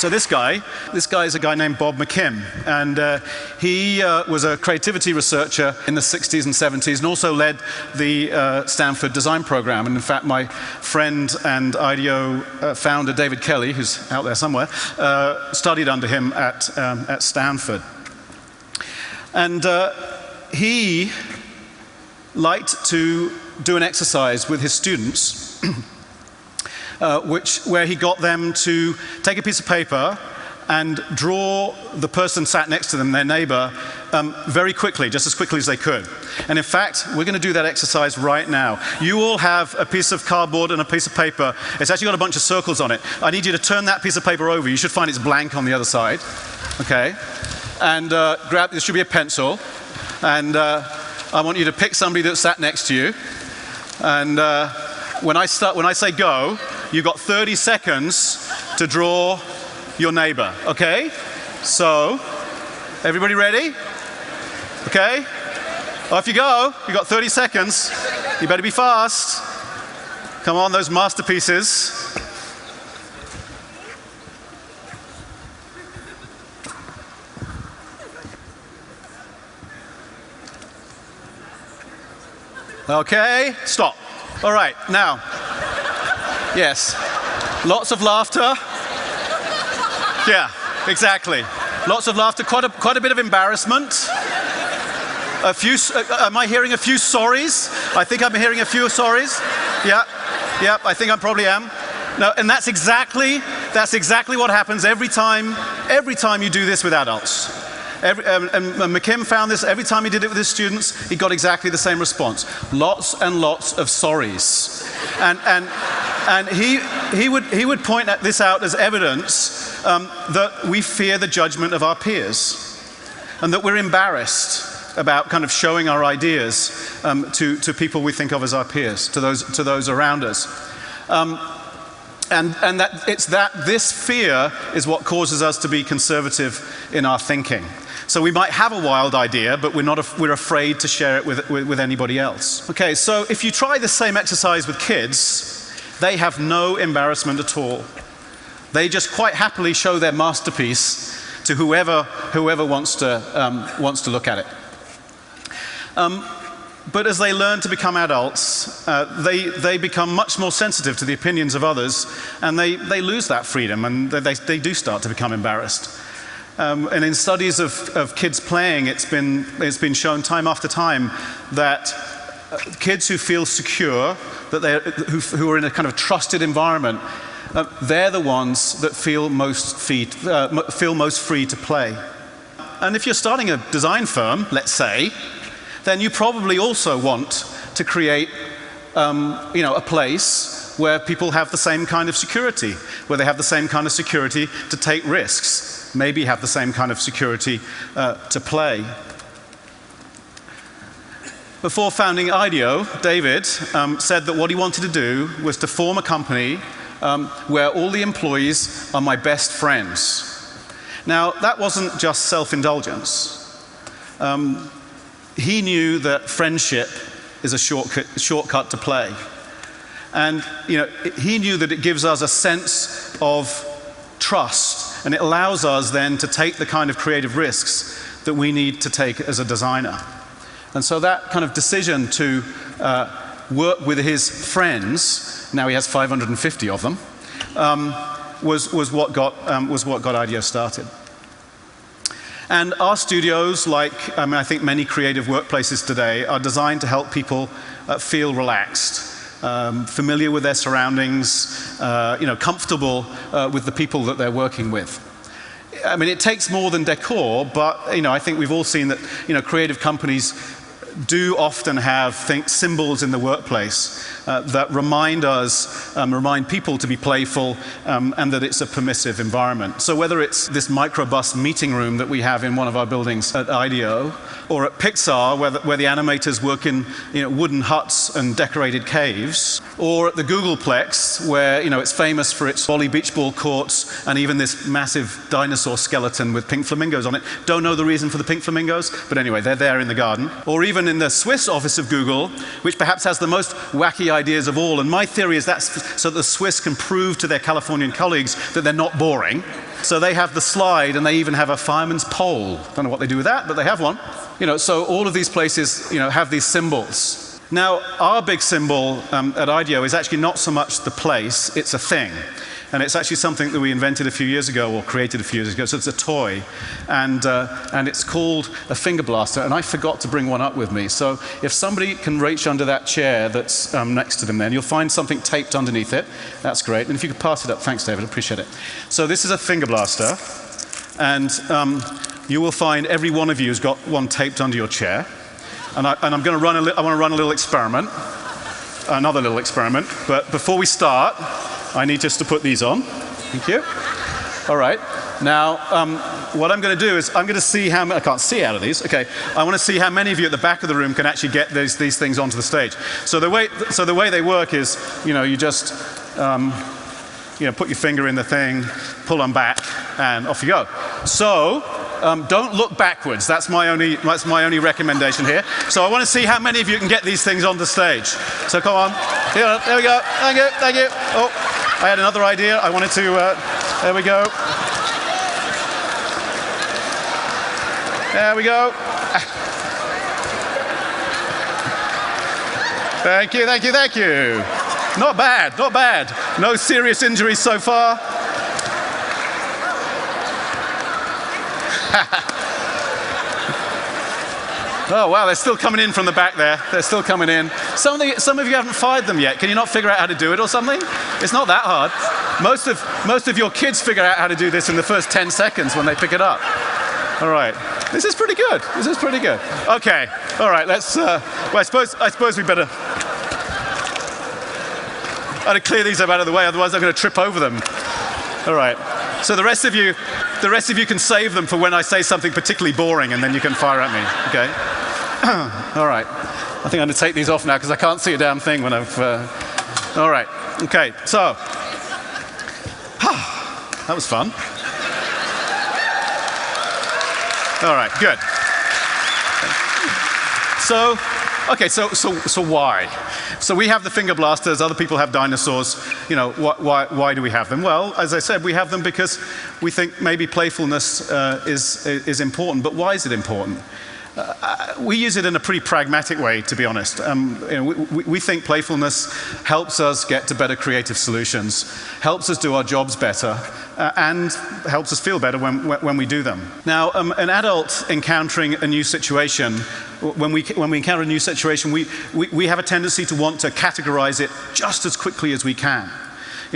So this guy is a guy named Bob McKim, and he was a creativity researcher in the 60s and 70s, and also led the Stanford design program. And in fact, my friend and IDEO founder David Kelly, who's out there somewhere, studied under him at Stanford. And he liked to do an exercise with his students where he got them to take a piece of paper and draw the person sat next to them, their neighbor, very quickly, just as quickly as they could. And in fact, we're going to do that exercise right now. You all have a piece of cardboard and a piece of paper. It's actually got a bunch of circles on it. I need you to turn that piece of paper over. You should find it's blank on the other side. Okay? And there should be a pencil. And I want you to pick somebody that sat next to you. And when I say go, you've got 30 seconds to draw your neighbor, okay? So, everybody ready? Okay? Off you go. You've got 30 seconds. You better be fast. Come on, those masterpieces. Okay, stop. All right, now, yes, lots of laughter. Yeah, exactly. Lots of laughter, quite a bit of embarrassment. Am I hearing a few sorries? I think I'm hearing a few sorries. Yeah, I think I probably am. No, and that's exactly what happens every time you do this with adults. And McKim found this every time he did it with his students, he got exactly the same response. Lots and lots of sorries. And he would point this out as evidence that we fear the judgment of our peers, and that we're embarrassed about kind of showing our ideas to people we think of as our peers, to those around us. And this fear is what causes us to be conservative in our thinking. So we might have a wild idea, but we're afraid to share it with anybody else. Okay, so if you try the same exercise with kids, they have no embarrassment at all. They just quite happily show their masterpiece to whoever wants to look at it. But as they learn to become adults, they become much more sensitive to the opinions of others, and they lose that freedom, and they do start to become embarrassed. And in studies of kids playing, it's been shown time after time that kids who feel secure, who are in a kind of trusted environment, they're the ones that feel most free to play. And if you're starting a design firm, let's say, then you probably also want to create a place where people have the same kind of security, where they have the same kind of security to take risks, maybe have the same kind of security to play. Before founding IDEO, David said that what he wanted to do was to form a company where all the employees are my best friends. Now, that wasn't just self-indulgence. He knew that friendship is a shortcut to play. And he knew that it gives us a sense of trust, and it allows us then to take the kind of creative risks that we need to take as a designer. And so that kind of decision to work with his friends, now he has 550 of them, was what got IDEO started. And our studios, I think many creative workplaces today, are designed to help people feel relaxed, familiar with their surroundings, comfortable with the people that they're working with. I mean, it takes more than decor, but I think we've all seen that creative companies do often have symbols in the workplace that remind people to be playful, and that it's a permissive environment. So whether it's this microbus meeting room that we have in one of our buildings at IDEO, or at Pixar, where the animators work in wooden huts and decorated caves, or at the Googleplex, where it's famous for its volley beach ball courts and even this massive dinosaur skeleton with pink flamingos on it. Don't know the reason for the pink flamingos, but anyway, they're there in the garden. Or even given in the Swiss office of Google, which perhaps has the most wacky ideas of all. And my theory is that's so that the Swiss can prove to their Californian colleagues that they're not boring. So they have the slide, and they even have a fireman's pole. Don't know what they do with that, but they have one. So all of these places, have these symbols. Now, our big symbol at IDEO is actually not so much the place, it's a thing. And it's actually something that we invented a few years ago, or created a few years ago. So it's a toy, and it's called a finger blaster. And I forgot to bring one up with me. So if somebody can reach under that chair that's next to them, then you'll find something taped underneath it. That's great. And if you could pass it up, thanks, David. I appreciate it. So this is a finger blaster, and you will find every one of you has got one taped under your chair. And I'm going to run I want to run a little experiment, another little experiment. But before we start, I need just to put these on. Thank you. All right. Now, what I'm going to do is I'm going to see how many, I can't see out of these. Okay. I want to see how many of you at the back of the room can actually get these things onto the stage. So the way they work is, you just, put your finger in the thing, pull them back, and off you go. So, don't look backwards. That's my only recommendation here. So I want to see how many of you can get these things on the stage. So come on. Here, there we go. Thank you. Thank you. Oh, I had another idea. I wanted to. There we go. There we go. Thank you. Thank you. Thank you. Not bad. Not bad. No serious injuries so far. Oh, wow, they're still coming in from the back there. They're still coming in. Some of you haven't fired them yet. Can you not figure out how to do it or something? It's not that hard. Most of your kids figure out how to do this in the first 10 seconds when they pick it up. All right. This is pretty good. This is pretty good. Okay. All right, let's, well, I suppose we better clear these up out of the way, otherwise I'm going to trip over them. All right. So the rest of you can save them for when I say something particularly boring, and then you can fire at me, okay? All right. I think I'm going to take these off now because I can't see a damn thing when I've... All right. Okay, so... that was fun. All right, good. So, okay, so why? So we have the finger blasters, other people have dinosaurs. Why do we have them? Well, as I said, we have them because we think maybe playfulness is important. But why is it important? We use it in a pretty pragmatic way, to be honest. We think playfulness helps us get to better creative solutions, helps us do our jobs better, and helps us feel better when we do them. Now, an adult encountering a new situation, when we encounter a new situation, we have a tendency to want to categorize it just as quickly as we can.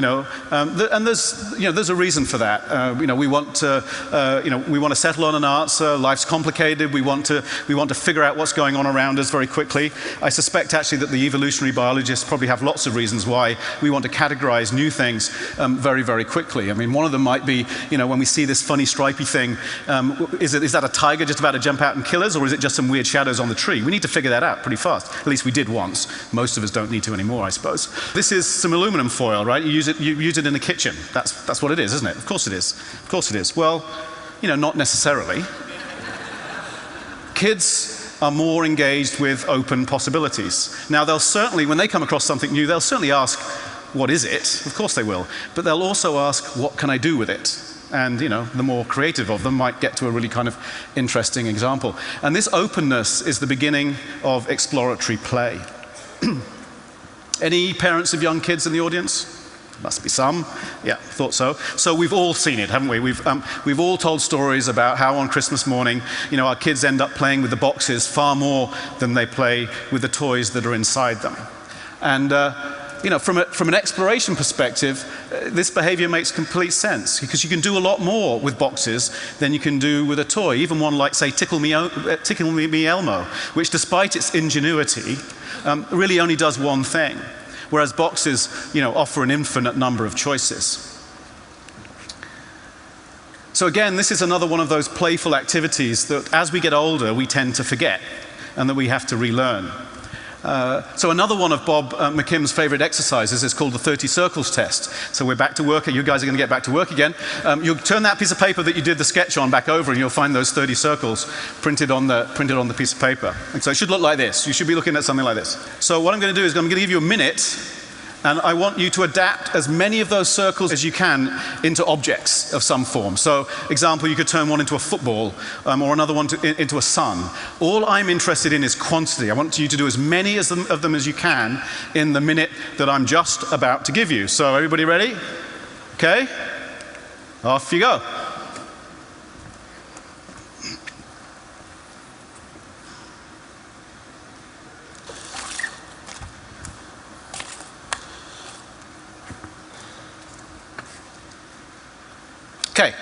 And there's a reason for that. We want to settle on an answer. Life's complicated. We want to figure out what's going on around us very quickly. I suspect actually that the evolutionary biologists probably have lots of reasons why we want to categorize new things very, very quickly. I mean, one of them might be, when we see this funny stripy thing, is that a tiger just about to jump out and kill us, or is it just some weird shadows on the tree? We need to figure that out pretty fast. At least we did once. Most of us don't need to anymore, I suppose. This is some aluminum foil, right? You use it in the kitchen. That's what it is, isn't it? Of course it is. Of course it is. Well, not necessarily. Kids are more engaged with open possibilities. Now, they'll certainly, when they come across something new, they'll certainly ask, what is it? Of course they will. But they'll also ask, what can I do with it? And, the more creative of them might get to a really kind of interesting example. And this openness is the beginning of exploratory play. Any parents of young kids in the audience? Must be some. Yeah, thought so. So we've all seen it, haven't we? We've all told stories about how on Christmas morning, our kids end up playing with the boxes far more than they play with the toys that are inside them. And from an exploration perspective, this behavior makes complete sense because you can do a lot more with boxes than you can do with a toy. Even one like, say, Tickle Me Elmo, which, despite its ingenuity, really only does one thing. Whereas boxes, offer an infinite number of choices. So again, this is another one of those playful activities that as we get older, we tend to forget and that we have to relearn. So another one of Bob McKim's favorite exercises is called the 30 circles test. So we're back to work. You guys are going to get back to work again. You'll turn that piece of paper that you did the sketch on back over, and you'll find those 30 circles printed on the piece of paper. And so it should look like this. You should be looking at something like this. So what I'm going to do is I'm going to give you a minute, and I want you to adapt as many of those circles as you can into objects of some form. So, example, you could turn one into a football, or another one into a sun. All I'm interested in is quantity. I want you to do as many of them as you can in the minute that I'm just about to give you. So, everybody ready? Okay? Off you go. Okay,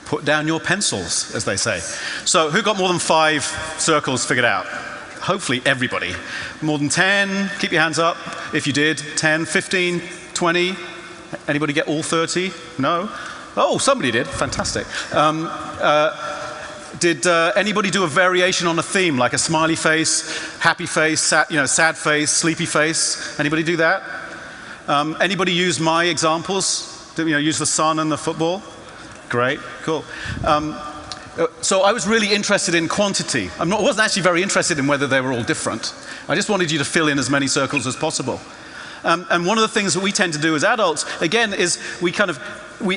put down your pencils, as they say. So who got more than 5 circles figured out? Hopefully everybody. More than 10, keep your hands up if you did. 10, 15, 20. Anybody get all 30? No? Oh, somebody did, fantastic. Did anybody do a variation on a theme, like a smiley face, happy face, sad face, sleepy face? Anybody do that? Anybody use my examples? Use the sun and the football? Great, cool. So I was really interested in quantity. I wasn't actually very interested in whether they were all different. I just wanted you to fill in as many circles as possible. And one of the things that we tend to do as adults, again, is we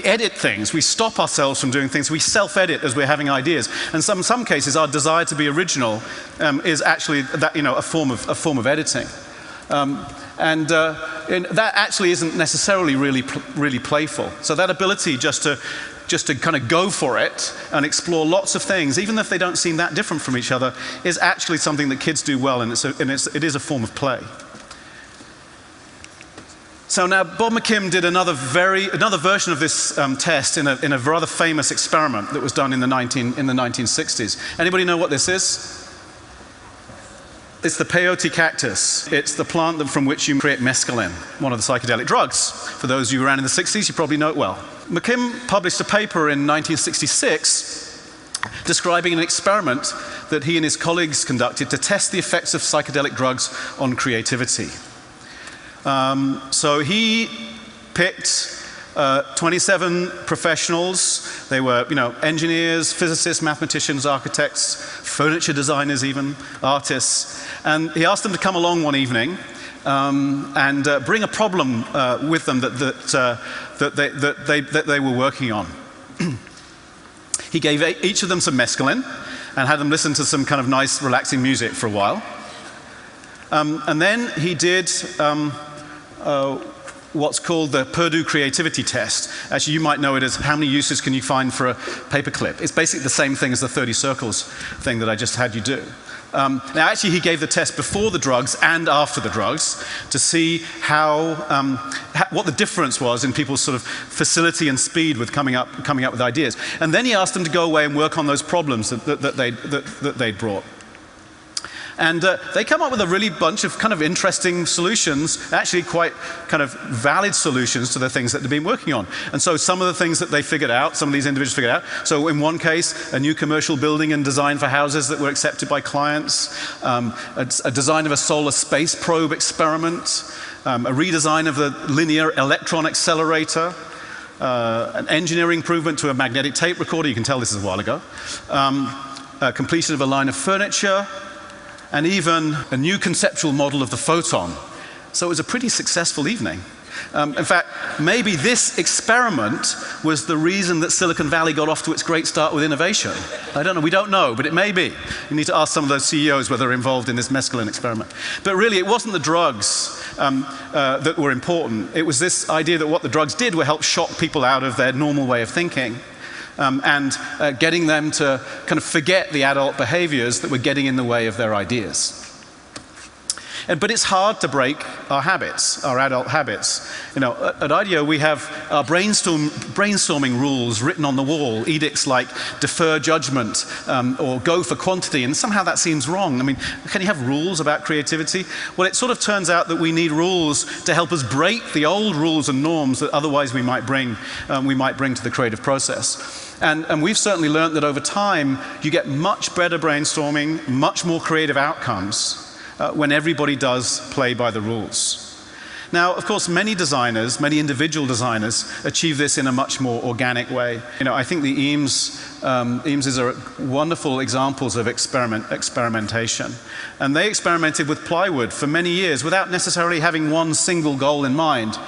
edit things. We stop ourselves from doing things. We self-edit as we're having ideas. And in some cases, our desire to be original is actually a form of editing. And that actually isn't necessarily really playful. So that ability just to kind of go for it and explore lots of things, even if they don't seem that different from each other, is actually something that kids do well, and it is a form of play. So now Bob McKim did another version of this test in a rather famous experiment that was done in the 1960s. Anybody know what this is? It's the peyote cactus. It's the plant from which you create mescaline, one of the psychedelic drugs. For those of you around in the 60s, you probably know it well. McKim published a paper in 1966 describing an experiment that he and his colleagues conducted to test the effects of psychedelic drugs on creativity. So he picked 27 professionals. They were, engineers, physicists, mathematicians, architects, furniture designers even, artists. And he asked them to come along one evening and bring a problem with them that they were working on. He gave each of them some mescaline and had them listen to some kind of nice, relaxing music for a while. And then he did what's called the Purdue creativity test. Actually, you might know it as how many uses can you find for a paperclip. It's basically the same thing as the 30 circles thing that I just had you do. Now, actually, he gave the test before the drugs and after the drugs to see what the difference was in people's sort of facility and speed with coming up with ideas. And then he asked them to go away and work on those problems that they'd brought. And they come up with a really bunch of kind of interesting solutions, actually quite kind of valid solutions to the things that they've been working on. And so some of the things that they figured out, some of these individuals figured out, so in one case, a new commercial building and design for houses that were accepted by clients, a design of a solar space probe experiment, a redesign of the linear electron accelerator, an engineering improvement to a magnetic tape recorder, you can tell this is a while ago, completion of a line of furniture, and even a new conceptual model of the photon. So it was a pretty successful evening. In fact, maybe this experiment was the reason that Silicon Valley got off to its great start with innovation. I don't know, we don't know, but it may be. You need to ask some of those CEOs whether they're involved in this mescaline experiment. But really, it wasn't the drugs that were important. It was this idea that what the drugs did were help shock people out of their normal way of thinking. And getting them to kind of forget the adult behaviors that were getting in the way of their ideas. But it's hard to break our habits, our adult habits. At IDEO we have our brainstorming rules written on the wall, edicts like defer judgment or go for quantity, and somehow that seems wrong. I mean, can you have rules about creativity? Well, it sort of turns out that we need rules to help us break the old rules and norms that otherwise we might bring to the creative process. And we've certainly learned that over time you get much better brainstorming, much more creative outcomes when everybody does play by the rules. Now, of course, many designers, many individual designers, achieve this in a much more organic way. I think the Eameses are wonderful examples of experimentation. And they experimented with plywood for many years without necessarily having one single goal in mind.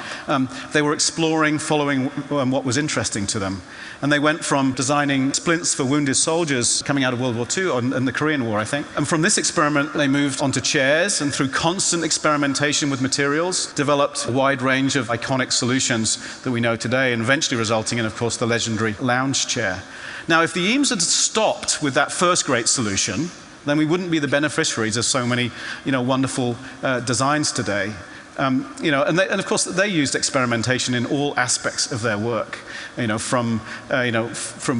They were exploring, following what was interesting to them. And they went from designing splints for wounded soldiers coming out of World War II and the Korean War, I think. And from this experiment, they moved onto chairs, and through constant experimentation with materials, developed a wide range of iconic solutions that we know today, and eventually resulting in, of course, the legendary lounge chair. Now, if the Eames had stopped with that first great solution, then we wouldn't be the beneficiaries of so many, wonderful designs today. And of course, they used experimentation in all aspects of their work. From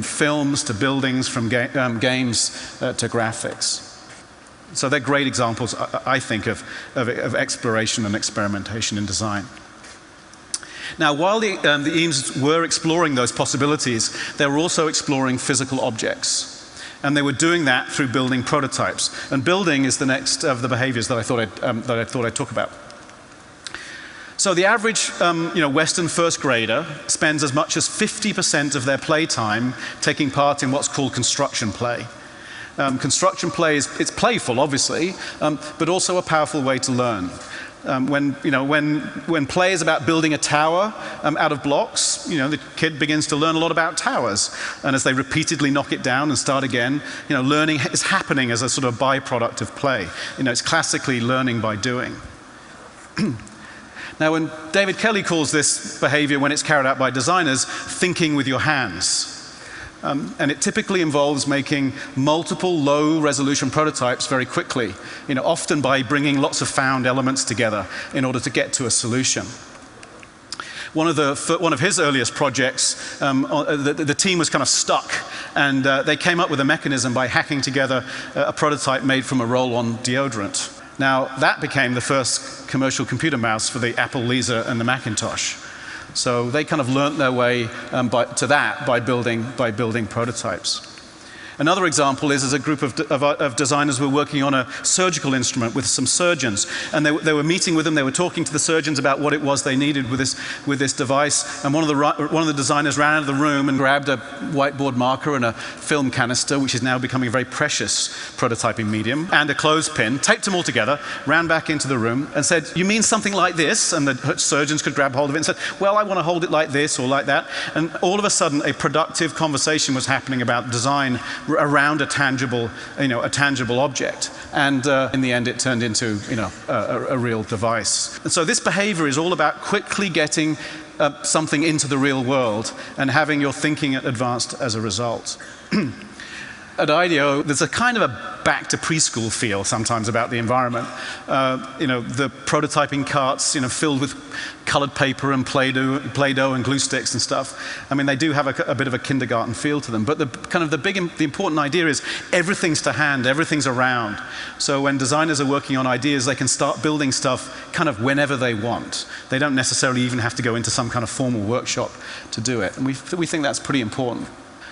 films to buildings, from games to graphics. So they're great examples, I think, of exploration and experimentation in design. Now, while the Eames were exploring those possibilities, they were also exploring physical objects. And they were doing that through building prototypes. And building is the next of the behaviors that I thought I'd talk about. So the average Western first grader spends as much as 50% of their playtime taking part in what's called construction play. Construction play it's playful, obviously, but also a powerful way to learn. When play is about building a tower out of blocks, the kid begins to learn a lot about towers. And as they repeatedly knock it down and start again, learning is happening as a sort of byproduct of play. It's classically learning by doing. Now, when David Kelly calls this behavior, when it's carried out by designers, thinking with your hands. And it typically involves making multiple low-resolution prototypes very quickly, often by bringing lots of found elements together in order to get to a solution. One of his earliest projects, the team was kind of stuck, and they came up with a mechanism by hacking together a prototype made from a roll-on deodorant. Now, that became the first commercial computer mouse for the Apple Lisa and the Macintosh. So they kind of learnt their way to that by building prototypes. Another example is a group of designers were working on a surgical instrument with some surgeons, and they were meeting with them. They were talking to the surgeons about what it was they needed with this device. And one of the designers ran out of the room and grabbed a whiteboard marker and a film canister, which is now becoming a very precious prototyping medium, and a clothespin, taped them all together, ran back into the room, and said, "You mean something like this?" And the surgeons could grab hold of it and said, "Well, I want to hold it like this or like that." And all of a sudden, a productive conversation was happening about design around a tangible object, and in the end, it turned into a real device. And so this behavior is all about quickly getting something into the real world and having your thinking advanced as a result. At IDEO, there's a kind of a back to preschool feel sometimes about the environment. The prototyping carts, filled with colored paper and Play-Doh and glue sticks and stuff. I mean, they do have a bit of a kindergarten feel to them. But the important idea is everything's to hand, everything's around. So when designers are working on ideas, they can start building stuff kind of whenever they want. They don't necessarily even have to go into some kind of formal workshop to do it. And we think that's pretty important.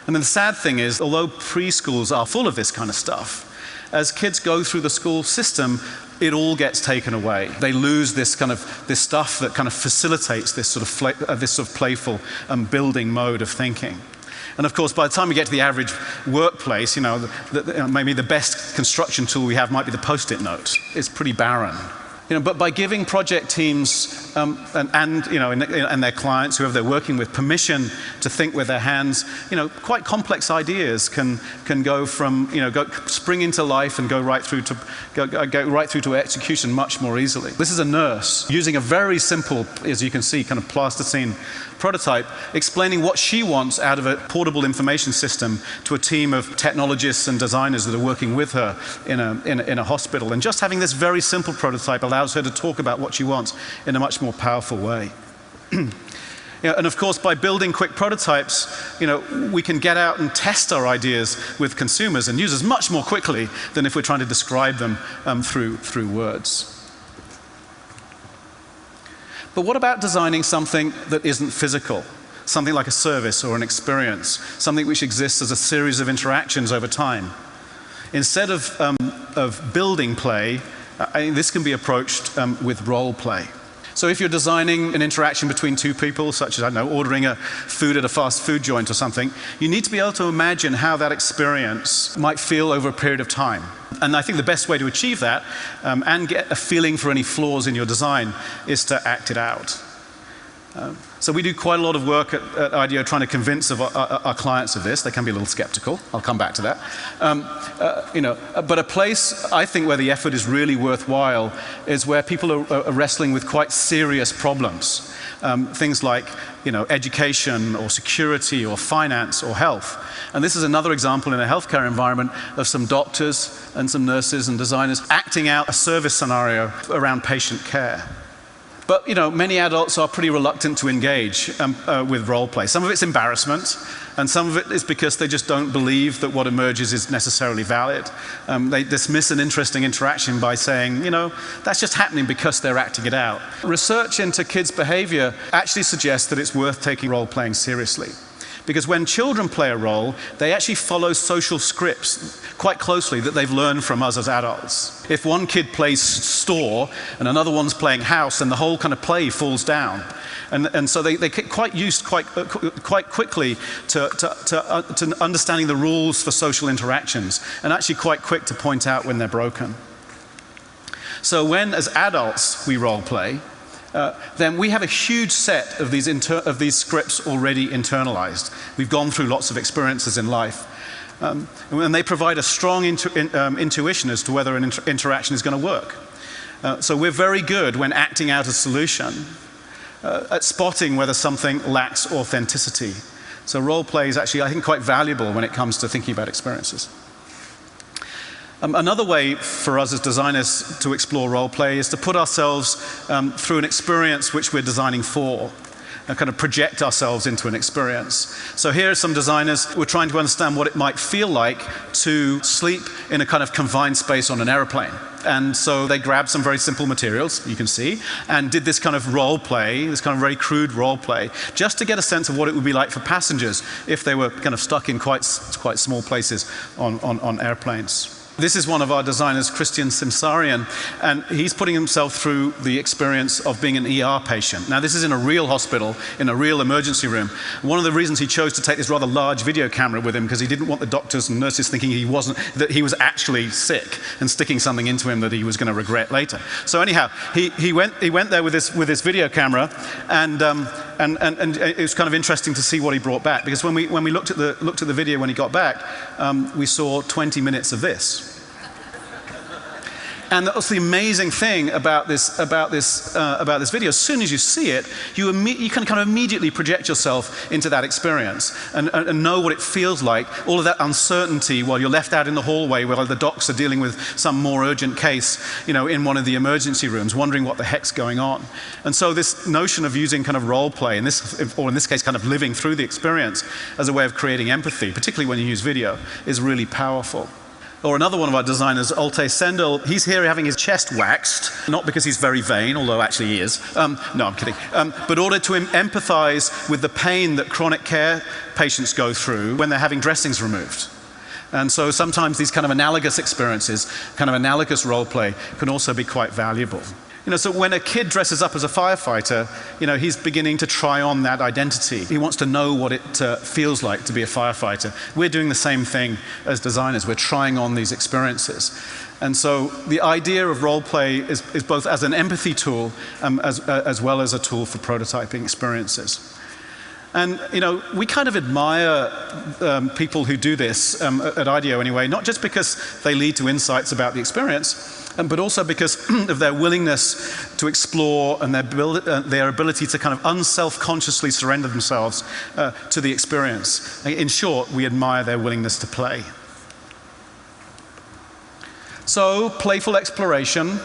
And then the sad thing is, although preschools are full of this kind of stuff, as kids go through the school system, it all gets taken away. They lose this stuff that kind of facilitates this sort of playful building mode of thinking. And of course, by the time we get to the average workplace, maybe the best construction tool we have might be the Post-it note. It's pretty barren. But by giving project teams and their clients, whoever they're working with, permission to think with their hands, quite complex ideas can go from spring into life and go right through to execution much more easily. This is a nurse using a very simple, as you can see, kind of plasticine prototype, explaining what she wants out of a portable information system to a team of technologists and designers that are working with her in a hospital. And just having this very simple prototype allows her to talk about what she wants in a much more powerful way. And of course, by building quick prototypes, we can get out and test our ideas with consumers and users much more quickly than if we're trying to describe them through words. But what about designing something that isn't physical? Something like a service or an experience, something which exists as a series of interactions over time. Instead of building play, I think this can be approached with role play. So if you're designing an interaction between two people, such as, I don't know, ordering a food at a fast food joint or something, you need to be able to imagine how that experience might feel over a period of time. And I think the best way to achieve that and get a feeling for any flaws in your design is to act it out. So we do quite a lot of work at IDEO trying to convince our clients of this. They can be a little skeptical. I'll come back to that. But a place, I think, where the effort is really worthwhile is where people are wrestling with quite serious problems. Things like, education or security or finance or health. And this is another example in a healthcare environment of some doctors and some nurses and designers acting out a service scenario around patient care. But many adults are pretty reluctant to engage with role play. Some of it's embarrassment, and some of it is because they just don't believe that what emerges is necessarily valid. They dismiss an interesting interaction by saying, that's just happening because they're acting it out. Research into kids' behavior actually suggests that it's worth taking role playing seriously. Because when children play a role, they actually follow social scripts quite closely that they've learned from us as adults. If one kid plays store and another one's playing house, then the whole kind of play falls down. And so they get quite used quite quickly to understanding the rules for social interactions, and actually quite quick to point out when they're broken. So when, as adults, we role play, then we have a huge set of these scripts already internalized. We've gone through lots of experiences in life. And they provide a strong intuition as to whether an interaction is going to work. So we're very good when acting out a solution at spotting whether something lacks authenticity. So role play is actually, I think, quite valuable when it comes to thinking about experiences. Another way for us as designers to explore role play is to put ourselves through an experience which we're designing for, and kind of project ourselves into an experience. So here are some designers who are trying to understand what it might feel like to sleep in a kind of confined space on an airplane. And so they grabbed some very simple materials, you can see, and did this kind of role play, this kind of very crude role play, just to get a sense of what it would be like for passengers if they were kind of stuck in quite small places on airplanes. This is one of our designers, Christian Simsarian, and he's putting himself through the experience of being an ER patient. Now, this is in a real hospital, in a real emergency room. One of the reasons he chose to take this rather large video camera with him, because he didn't want the doctors and nurses thinking that he was actually sick and sticking something into him that he was going to regret later. So anyhow, he went there with this video camera, and it was kind of interesting to see what he brought back, because when we looked at the video when he got back, we saw 20 minutes of this. And that was the amazing thing about this video. As soon as you see it, you can kind of immediately project yourself into that experience and know what it feels like. All of that uncertainty while you're left out in the hallway while the docs are dealing with some more urgent case, in one of the emergency rooms, wondering what the heck's going on. And so this notion of using kind of role play, in this case, kind of living through the experience as a way of creating empathy, particularly when you use video, is really powerful. Or another one of our designers, Alte Sendel, he's here having his chest waxed, not because he's very vain, although actually he is. No, I'm kidding. But in order to empathize with the pain that chronic care patients go through when they're having dressings removed. And so sometimes these kind of analogous experiences, kind of analogous role play, can also be quite valuable. So when a kid dresses up as a firefighter, he's beginning to try on that identity. He wants to know what it feels like to be a firefighter. We're doing the same thing as designers. We're trying on these experiences. And so the idea of role play is both as an empathy tool as well as a tool for prototyping experiences. And we kind of admire people who do this at IDEO anyway, not just because they lead to insights about the experience, but also because of their willingness to explore and their ability to kind of unself-consciously surrender themselves to the experience. In short, we admire their willingness to play. So, playful exploration,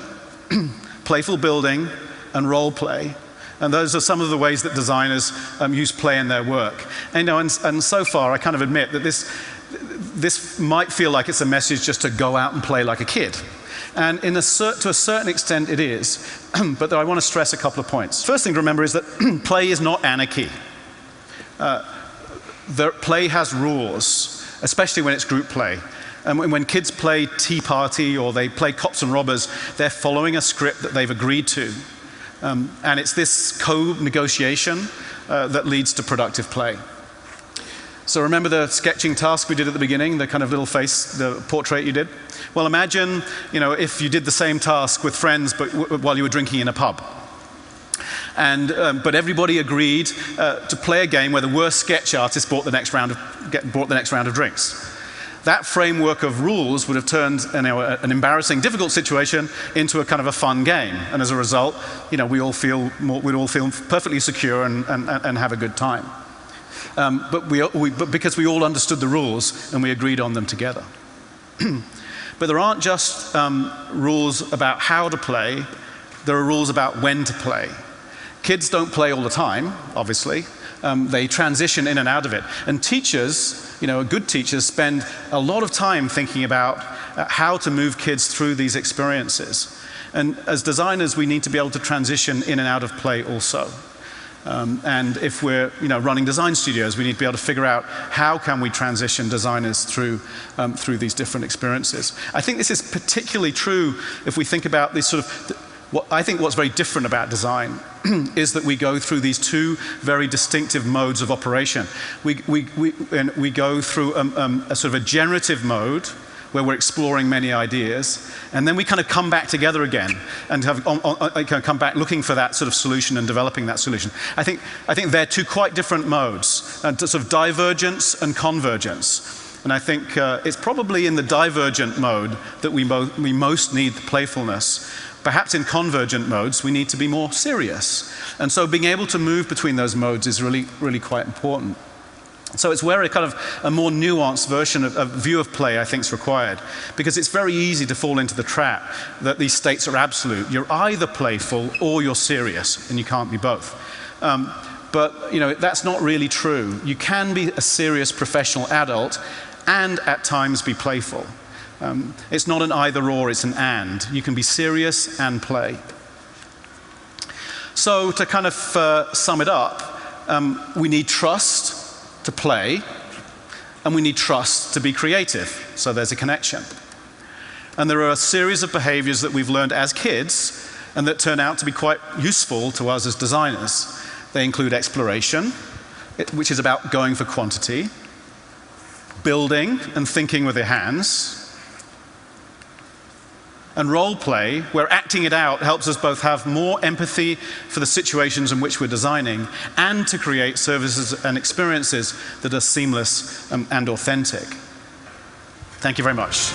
playful building, and role play. And those are some of the ways that designers use play in their work. And so far, I kind of admit that this might feel like it's a message just to go out and play like a kid. And to a certain extent it is, but I want to stress a couple of points. First thing to remember is that play is not anarchy. Play has rules, especially when it's group play. And when kids play Tea Party or they play Cops and Robbers, they're following a script that they've agreed to. And it's this co-negotiation that leads to productive play. So remember the sketching task we did at the beginning, the kind of little face, the portrait you did? Well, imagine, if you did the same task with friends but while you were drinking in a pub. But everybody agreed to play a game where the worst sketch artist brought the next round of drinks. That framework of rules would have turned an embarrassing, difficult situation into a kind of a fun game. And as a result, we'd all feel perfectly secure and have a good time. But because we all understood the rules and we agreed on them together. But there aren't just rules about how to play, there are rules about when to play. Kids don't play all the time, obviously. They transition in and out of it. And teachers, good teachers, spend a lot of time thinking about how to move kids through these experiences. And as designers, we need to be able to transition in and out of play also. And if we're running design studios, we need to be able to figure out how can we transition designers through these different experiences. I think this is particularly true if we think about this sort of what's very different about design is that we go through these two very distinctive modes of operation. We go through a sort of a generative mode where we're exploring many ideas, and then we kind of come back together again and come back looking for that sort of solution and developing that solution. I think they're two quite different modes, sort of divergence and convergence. And I think it's probably in the divergent mode that we most need the playfulness. Perhaps in convergent modes, we need to be more serious. And so being able to move between those modes is really, really quite important. So it's where a more nuanced version of a view of play, I think, is required. Because it's very easy to fall into the trap that these states are absolute. You're either playful or you're serious, and you can't be both. But that's not really true. You can be a serious professional adult and at times be playful. It's not an either or, it's an and. You can be serious and play. So to kind of sum it up, we need trust to play, and we need trust to be creative. So there's a connection. And there are a series of behaviors that we've learned as kids and that turn out to be quite useful to us as designers. They include exploration, which is about going for quantity, building and thinking with your hands, and role play, where acting it out helps us both have more empathy for the situations in which we're designing and to create services and experiences that are seamless and authentic. Thank you very much.